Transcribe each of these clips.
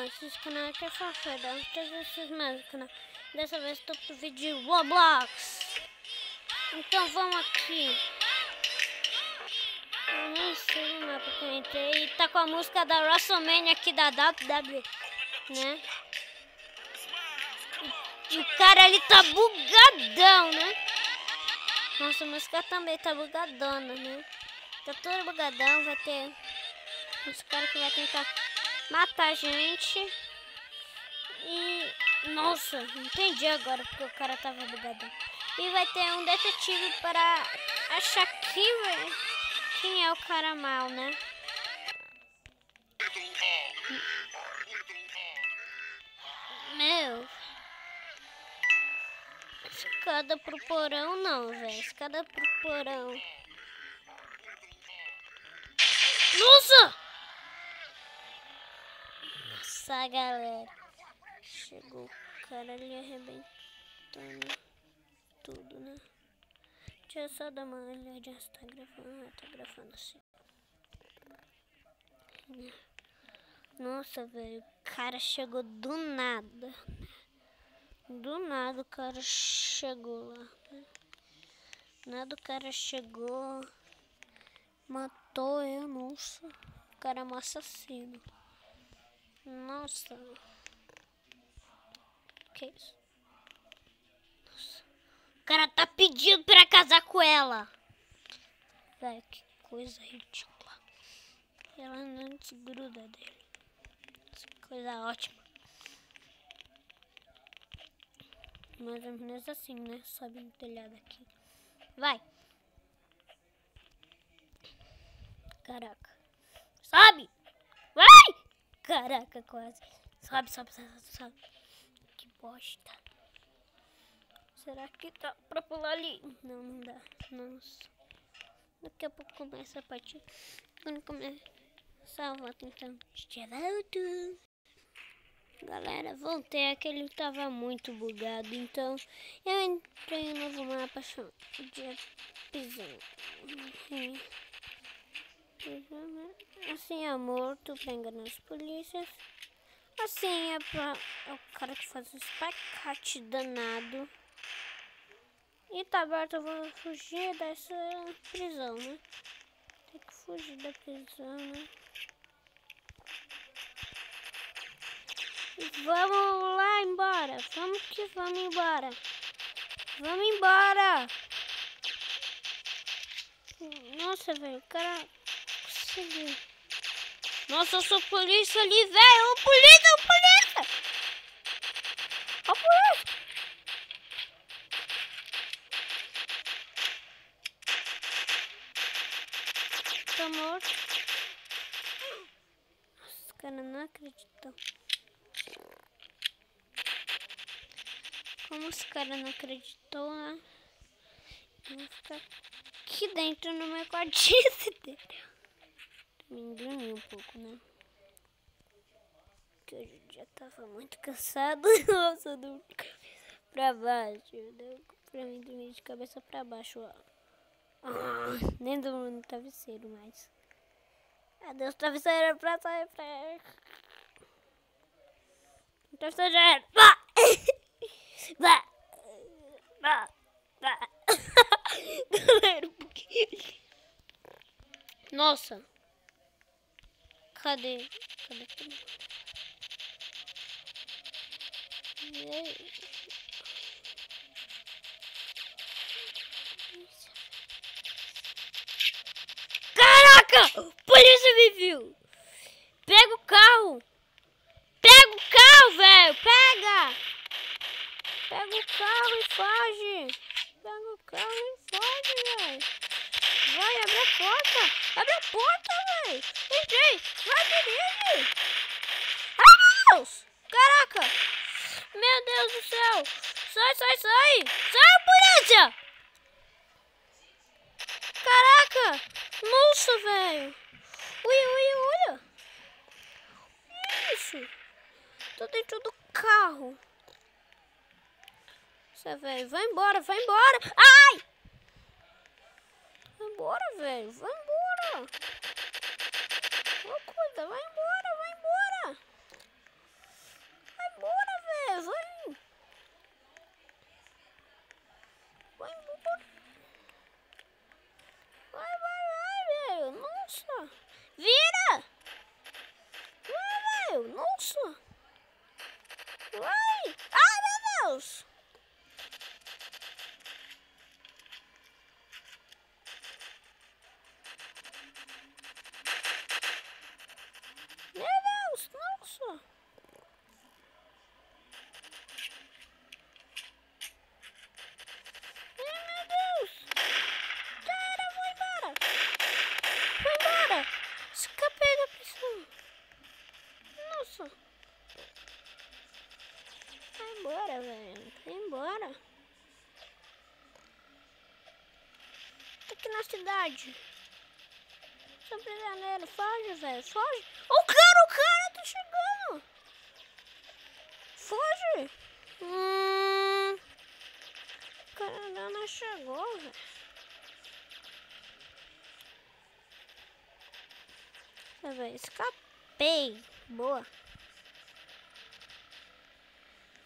Esse canal aqui é fafada, não tem esses mesmo canal. Dessa vez estou pro vídeo de Roblox. Então vamos aqui. Eu nem sei o mapa que eu entrei. Tá com a música da WrestleMania aqui da WWE, né? E o cara ali tá bugadão, né? Nossa, a música também tá bugadona, né? Tá todo bugadão, vai ter uns caras que vai tentar matar a gente. E... nossa, entendi agora porque o cara tava bugadão. E vai ter um detetive para achar quem é o cara mal, né? Meu... escada pro porão não, velho. Escada pro porão. Nossa! Nossa, galera. Chegou o cara ali arrebentando tudo, né? Deixa eu só dar uma olhadinha se tá gravando. Ah, tá gravando assim. Nossa, velho. O cara chegou do nada. Do nada o cara chegou lá. Nada o cara chegou. Matou eu, nossa. O cara é um assassino. Nossa. Que isso? Nossa. O cara tá pedindo pra casar com ela. Velho, que coisa ridícula. Ela não desgruda dele. Que coisa ótima. Mais ou menos assim, né? Sobe no telhado aqui. Vai. Caraca. Sobe. Vai. Caraca, quase. Sobe. Que bosta. Será que dá pra pular ali? Não, não dá. Nossa. Daqui a pouco começa a partir. Quando começa a volta, então. Volto. Galera, voltei. Aquele tava muito bugado. Então, eu entrei no novo mapa chamado de Pisão. Assim é morto, pra enganar as polícias. Assim é pra... é o cara que faz o espacate danado. E tá aberto, eu vou fugir dessa prisão, né? Tem que fugir da prisão, né? E vamos lá embora. Vamos que vamos embora. Vamos embora. Nossa, velho, o cara conseguiu. Nossa, eu sou polícia ali, velho. Ô, polícia, ô, polícia. Ô, polícia. Tá morto. Nossa, os caras não acreditam. Como os caras não acreditou, né? Eu vou ficar aqui dentro no meu quartinho. Me dormi um pouco, né? Porque hoje eu já tava muito cansado. Nossa, eu dormi de cabeça pra baixo. Deu pra mim dormir de cabeça pra baixo, ó. Nem dormi no travesseiro mais. Adeus, travesseiro, pra sair pra... o travesseiro já era. Galera, um pouquinho. Nossa. Cadê tudo? Caraca! Polícia me viu! Pega o carro! Pega o carro, velho! Pega! Pega o carro e foge! Pega o carro e foge, velho! Vai, abre a porta! Abre a porta, velho! Entrei! Vai, dirige! Ai, meu Deus! Caraca! Meu Deus do céu! Sai! Sai, polícia! Caraca! Nossa, velho! Olha! Isso! Tô dentro do carro. Nossa, velho, vai embora! Ai! Vai embora, velho! Vai embora! Ô, cuida, vai embora! Nossa! Ai! Ai, meu Deus! Meu Deus! Nossa! Ai, meu Deus! Cara, vou embora! Vou embora! Escapei da prisão! Nossa! Vai embora, velho! Vai embora! Tô aqui na cidade! Sou prisioneiro! Foge, velho! Foge! O cara tá chegando! Foge! O cara ainda não chegou, velho! Escapei! Boa!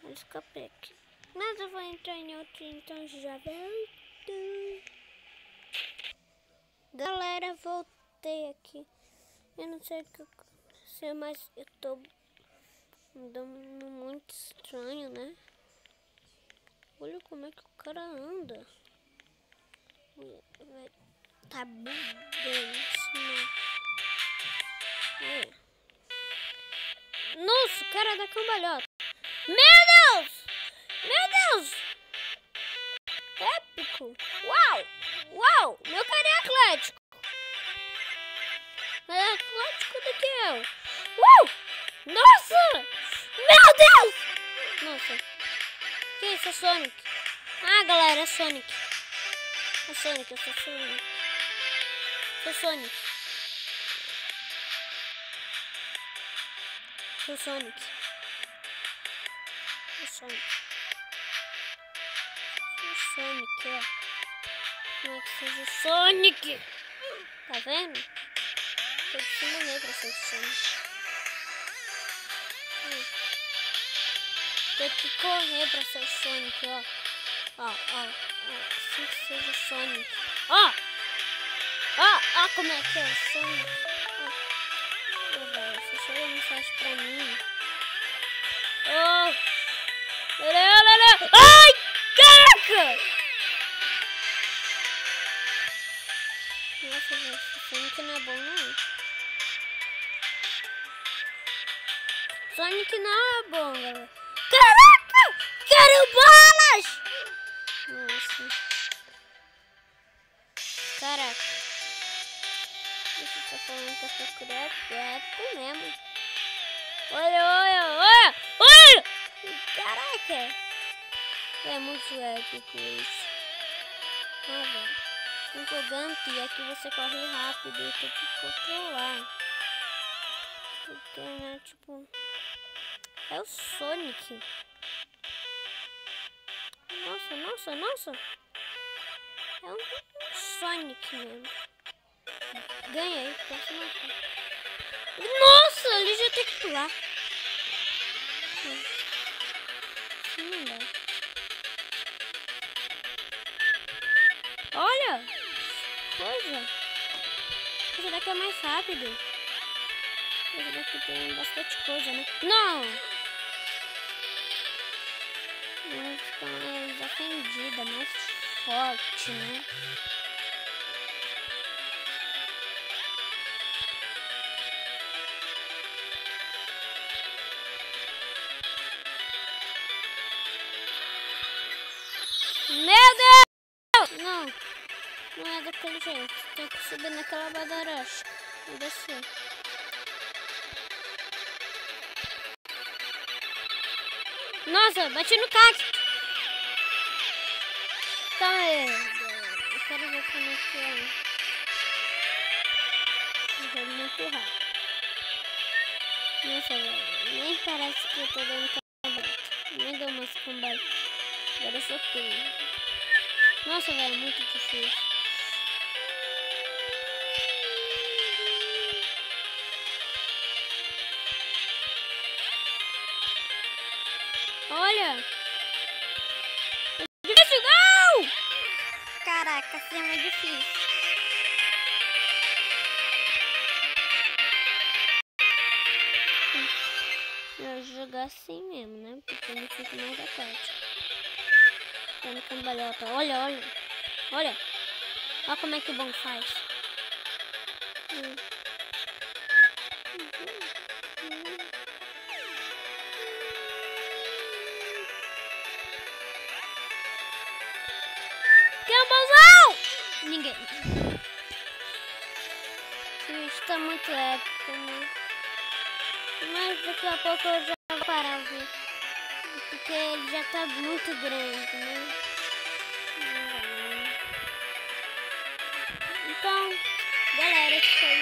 Eu escapei aqui. Mas eu vou entrar em outro, então já volto. Galera, voltei aqui. Eu não sei o que aconteceu, mas eu tô andando muito estranho, né? Olha como é que o cara anda. Tá bugando isso, né? Nossa, o cara da cambalhota. Meu Deus! Meu Deus! Épico! Uau! Uau! Meu cara é atlético! Mais atlético do que eu! Uau! Nossa! Meu Deus! Nossa! Que isso? É Sonic! Ah, galera, é Sonic! É Sonic, eu sou Sonic! Sou Sonic! Sou Sonic! Sou Sonic! Sonic, ó. Não é que seja Sonic. Tá vendo? Tem que se morrer pra ser Sonic. Tem que correr pra ser Sonic, ó. Ó. Assim que seja Sonic. Ó como é que é o Sonic. Ó, velho, você chegou mensagem pra mim. Ai, caraca! Nossa, velho, esse Sonic não é bom, não. Sonic não é bom, galera. Caraca! Quero balas! Nossa. Caraca. Você tá falando que eu sou criativo mesmo. Olha! Caraca! É muito épico isso. Velho. Empolgante é que você corre rápido e tem que controlar. Porque, né, tipo... É o Sonic. Nossa. É um Sonic mesmo. Ganhei. Nossa, ele já tem que pular. Não dá. Olha! Coisa! Esse daqui é mais rápido. Esse daqui tem bastante coisa, né? Não! Ela fica mais ofendida, mais forte, né? Meu Deus! Não é daquele jeito. Tem que subir naquela badaracha e descer. Nossa, bati no cacto. Calma aí. Eu quero ver como é que é. É muito rápido. Nossa, velho. Nem parece que eu tô dando cambalhota. Nem dou umas cambalhotas. Agora eu só tenho. Nossa, velho, muito difícil. Olha! Difícil, não! Caraca, assim é mais difícil. jogar assim mesmo, né? Porque não fica mais aquático. Dando cambalhota. Olha, olha. Olha. Olha como é que o bom faz. Quem é o bonzão? Ninguém. Isso tá muito épico, né? Mas daqui a pouco eu já vou parar o vídeo. Porque ele já tá muito grande, né? Então, galera, isso foi